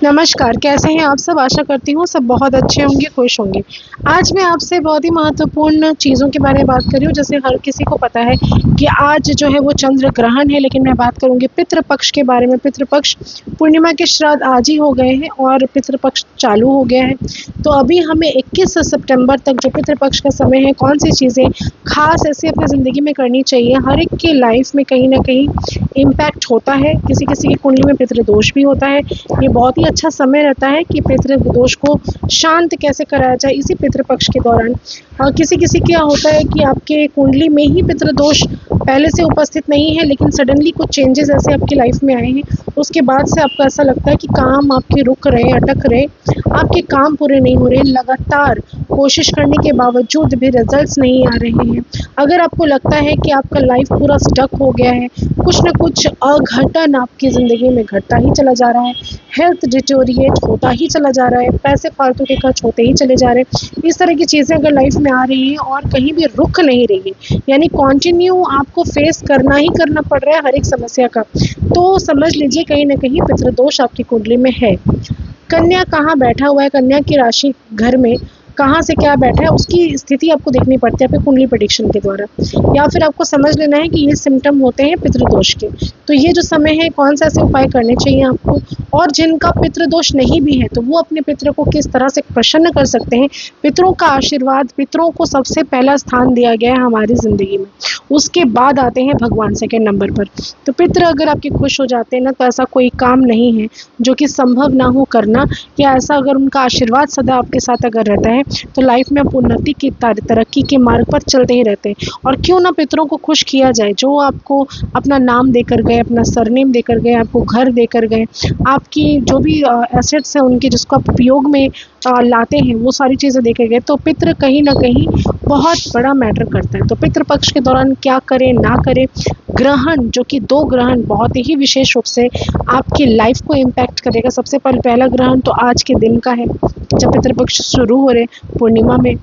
नमस्कार, कैसे हैं आप सब? आशा करती हूँ सब बहुत अच्छे होंगे, खुश होंगे। आज मैं आपसे बहुत ही महत्वपूर्ण चीज़ों के बारे में बात कर रही हूँ। जैसे हर किसी को पता है कि आज जो है वो चंद्र ग्रहण है, लेकिन मैं बात करूँगी पितृ पक्ष के बारे में। पितृ पक्ष पूर्णिमा के श्राद्ध आज ही हो गए हैं और पितृ पक्ष चालू हो गया है। तो अभी हमें 21 सितंबर तक जो पितृ पक्ष का समय है, कौन-सी चीज़ें ख़ास ऐसे अपनी ज़िंदगी में करनी चाहिए। हर एक की लाइफ़ में कहीं न कहीं इम्पैक्ट होता है, किसी-किसी की कुंडली में पितृदोष भी होता है। ये बहुत ही अच्छा समय रहता है कि पितृदोष को शांत कैसे कराया जाए इसी पितृपक्ष के दौरान। किसी-किसी क्या होता है कि आपके कुंडली में ही पितृदोष पहले से उपस्थित नहीं है, लेकिन सडनली कुछ चेंजेस ऐसे आपकी लाइफ में आए हैं, उसके बाद से आपको ऐसा लगता है कि काम आपके रुक रहे, अटक रहे, आपके काम पूरे नहीं हो रहे, लगातार कोशिश करने के बावजूद भी रिजल्ट्स नहीं आ रहे हैं। अगर आपको लगता है कि आपका लाइफ पूरा स्टक हो गया है, कुछ न कुछ अघटन आपकी ज़िंदगी में घटता ही चला जा रहा है, हेल्थ डिटोरिएट होता ही चला जा रहा है, पैसे फालतू के खर्च होते ही चले जा रहे हैं, इस तरह की चीज़ें अगर लाइफ में आ रही हैं और कहीं भी रुक नहीं रही है, यानी कंटिन्यू आपको फेस करना ही करना पड़ रहा है हर एक समस्या का, तो समझ लीजिए कहीं न कहीं पितृदोष आपकी कुंडली में है। कन्या कहाँ बैठा हुआ है, कन्या की राशि घर में कहाँ से क्या बैठा है, उसकी स्थिति आपको देखनी पड़ती है आपके कुंडली प्रेडिक्शन के द्वारा, या फिर आपको समझ लेना है कि ये सिम्पटम होते हैं पितृदोष के। तो ये जो समय है, कौन से ऐसे उपाय करने चाहिए आपको, और जिनका पितृदोष नहीं भी है तो वो अपने पितरों को किस तरह से प्रसन्न कर सकते हैं। पितरों का आशीर्वाद, पितरों को सबसे पहला स्थान दिया गया है हमारी ज़िंदगी में, उसके बाद आते हैं भगवान सेकंड नंबर पर। तो पितर अगर आपके खुश हो जाते हैं ना, तो ऐसा कोई काम नहीं है जो कि संभव ना हो करना, या ऐसा अगर उनका आशीर्वाद सदा आपके साथ अगर रहता है तो लाइफ में आप उन्नति की तरक्की के मार्ग पर चलते ही रहते हैं। और क्यों ना पितरों को खुश किया जाए, जो आपको अपना नाम देकर गए, अपना सरनेम देकर गए, आपको घर देकर गए, आपकी जो भी एसेट्स हैं उनके जिसको आप उपयोग में लाते हैं, वो सारी चीज़ें देखे गए, तो पितृ कहीं न कहीं बहुत बड़ा मैटर करता है। तो पितृ पक्ष के दौरान क्या करें, ना करें, ग्रहण जो कि 2 ग्रहण बहुत ही विशेष रूप से आपकी लाइफ को इम्पैक्ट करेगा। सबसे पहला ग्रहण तो आज के दिन का है, जब पितृ पक्ष शुरू हो रहे पूर्णिमा में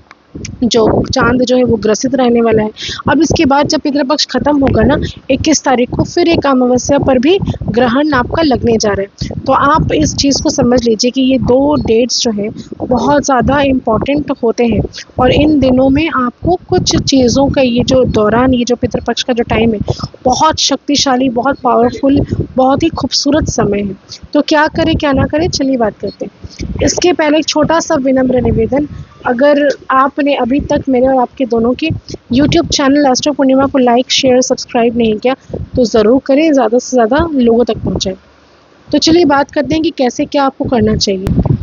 जो चाँद जो है वो ग्रसित रहने वाला है। अब इसके बाद जब पितृपक्ष खत्म होगा ना, 21 तारीख को फिर एक अमावस्या पर भी ग्रहण आपका लगने जा रहा है। तो आप इस चीज़ को समझ लीजिए कि ये 2 डेट्स जो है बहुत ज़्यादा इम्पॉर्टेंट होते हैं, और इन दिनों में आपको कुछ चीज़ों का ये जो दौरान, ये जो पितृपक्ष का जो टाइम है, बहुत शक्तिशाली, बहुत पावरफुल, बहुत ही खूबसूरत समय है। तो क्या करें, क्या ना करें, चलिए बात करते हैं। इसके पहले एक छोटा-सा विनम्र निवेदन, अगर आपने अभी तक मेरे और आपके दोनों के यूट्यूब चैनल एस्ट्रो पूर्णिमा को लाइक, शेयर, सब्सक्राइब नहीं किया तो ज़रूर करें, ज़्यादा से ज़्यादा लोगों तक पहुँचाएँ। तो चलिए बात करते हैं कि कैसे क्या आपको करना चाहिए।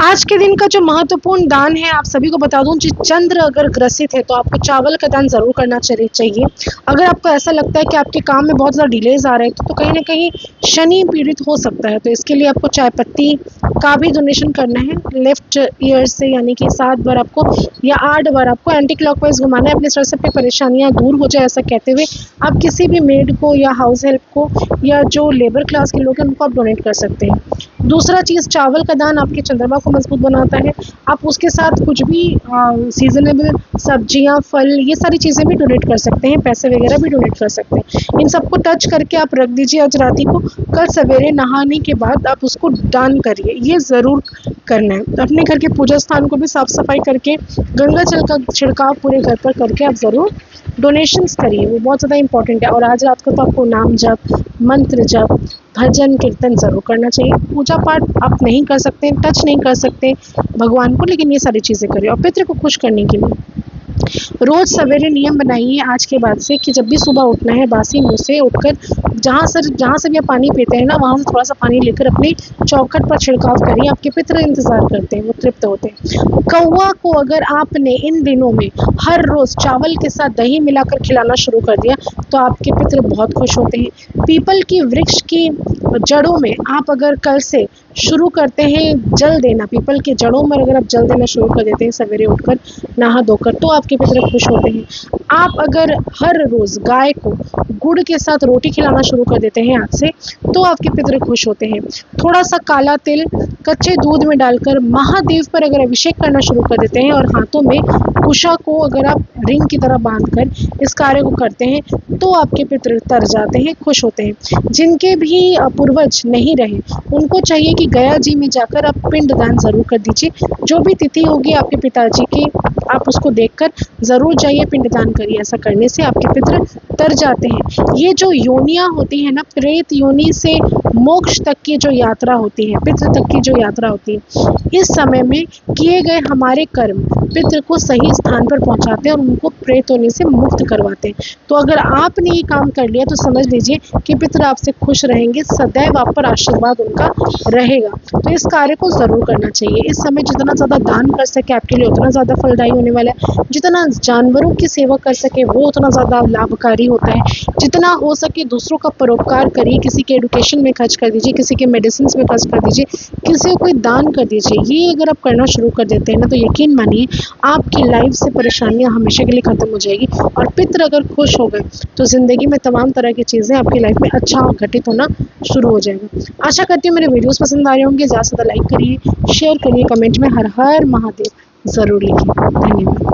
आज के दिन का जो महत्वपूर्ण दान है, आप सभी को बता दूं, कि चंद्र अगर ग्रसित है तो आपको चावल का दान ज़रूर करना चाहिए। अगर आपको ऐसा लगता है कि आपके काम में बहुत ज़्यादा डिलेज आ रहे हैं तो कहीं ना कहीं शनि पीड़ित हो सकता है, तो इसके लिए आपको चाय पत्ती का भी डोनेशन करना है लेफ्ट ईयर से, यानी कि 7 बार आपको या 8 बार आपको एंटी क्लॉकवाइज घुमाना है, अपने सर से अपनी परेशानियाँ दूर हो जाए ऐसा कहते हुए आप किसी भी मेड को या हाउस हेल्प को या जो लेबर क्लास के लोग हैं उनको आप डोनेट कर सकते हैं। दूसरा चीज़, चावल का दान आपके चंद्रमा को मजबूत बनाता है। आप उसके साथ कुछ भी सीजनेबल सब्जियां, फल, ये सारी चीज़ें भी डोनेट कर सकते हैं, पैसे वगैरह भी डोनेट कर सकते हैं। इन सबको टच करके आप रख दीजिए आज रात को, कल सवेरे नहाने के बाद आप उसको दान करिए, ये ज़रूर करना है। अपने घर के पूजा स्थान को भी साफ सफाई करके गंगा जल का छिड़काव पूरे घर पर करके आप ज़रूर डोनेशंस करिए, वो बहुत ज़्यादा इंपॉर्टेंट है। और आज रात को तो आपको नाम जप, मंत्र जप, भजन कीर्तन ज़रूर करना चाहिए। पूजा पाठ आप नहीं कर सकते, टच नहीं कर सकते भगवान को, लेकिन ये सारी चीज़ें करिए। और पितृ को खुश करने के लिए रोज़ सवेरे नियम बनाइए आज के बाद से कि जब भी सुबह उठना है, बासी मुँह से उठकर जहाँ से भी आप पानी पीते हैं ना, वहाँ से थोड़ा सा पानी लेकर अपनी चौखट पर छिड़काव करिए। आपके पितृ इंतज़ार करते हैं, वो तृप्त होते हैं। कौवा को अगर आपने इन दिनों में हर रोज़ चावल के साथ दही मिलाकर खिलाना शुरू कर दिया तो आपके पितृ बहुत खुश होते हैं। पीपल की वृक्ष की जड़ों में आप अगर कल से शुरू करते हैं जल देना, पीपल के जड़ों में अगर आप जल देना शुरू कर देते हैं सवेरे उठकर नहा धोकर, तो आपके पितृ खुश होते हैं। आप अगर हर रोज़ गाय को गुड़ के साथ रोटी खिलाना शुरू कर देते हैं आज से, तो आपके पितृ खुश होते हैं। थोड़ा सा काला तिल कच्चे दूध में डालकर महादेव पर अगर अभिषेक करना शुरू कर देते हैं और हाथों में कुशा को अगर आप रिंग की तरह बांधकर इस कार्य को करते हैं, तो आपके पितृ तर जाते हैं, खुश होते हैं। जिनके भी पूर्वज नहीं रहे, उनको चाहिए कि कि गया जी में जाकर आप पिंडदान ज़रूर कर दीजिए। जो भी तिथि होगी आपके पिताजी की, आप उसको देखकर ज़रूर जाइए, पिंडदान करिए। ऐसा करने से आपके पितृ तर जाते हैं। ये जो योनियाँ होती हैं ना, प्रेत योनि से मोक्ष तक की जो यात्रा होती है, पितृ तक की जो यात्रा होती है, इस समय में किए गए हमारे कर्म पितृ को सही स्थान पर पहुंचाते हैं और उनको प्रेत होने से मुक्त करवाते हैं। तो अगर आपने ये काम कर लिया तो समझ लीजिए कि पितृ आपसे खुश रहेंगे, सदैव आप पर आशीर्वाद उनका रहेगा। तो इस कार्य को ज़रूर करना चाहिए। इस समय जितना ज़्यादा दान कर सके आपके लिए उतना ज़्यादा फलदायी होने वाला है। जितना जानवरों की सेवा कर सके वो उतना ज़्यादा लाभकारी होता है। जितना हो सके दूसरों का परोपकार करिए, किसी के एडुकेशन में खर्च कर दीजिए, किसी के मेडिसिन में खर्च कर दीजिए, किसी को कोई दान कर दीजिए। ये अगर आप करना शुरू कर देते हैं ना, तो यकीन मानिए आपकी लाइफ से परेशानियां हमेशा के लिए ख़त्म हो जाएगी। और पितृ अगर खुश हो गए तो ज़िंदगी में तमाम तरह की चीज़ें आपकी लाइफ में अच्छा घटित होना शुरू हो जाएगा। आशा करती हूँ मेरे वीडियोस पसंद आ रहे होंगे। ज़्यादा से ज़्यादा लाइक करिए, शेयर करिए, कमेंट में हर हर महादेव ज़रूर लिखिए। धन्यवाद।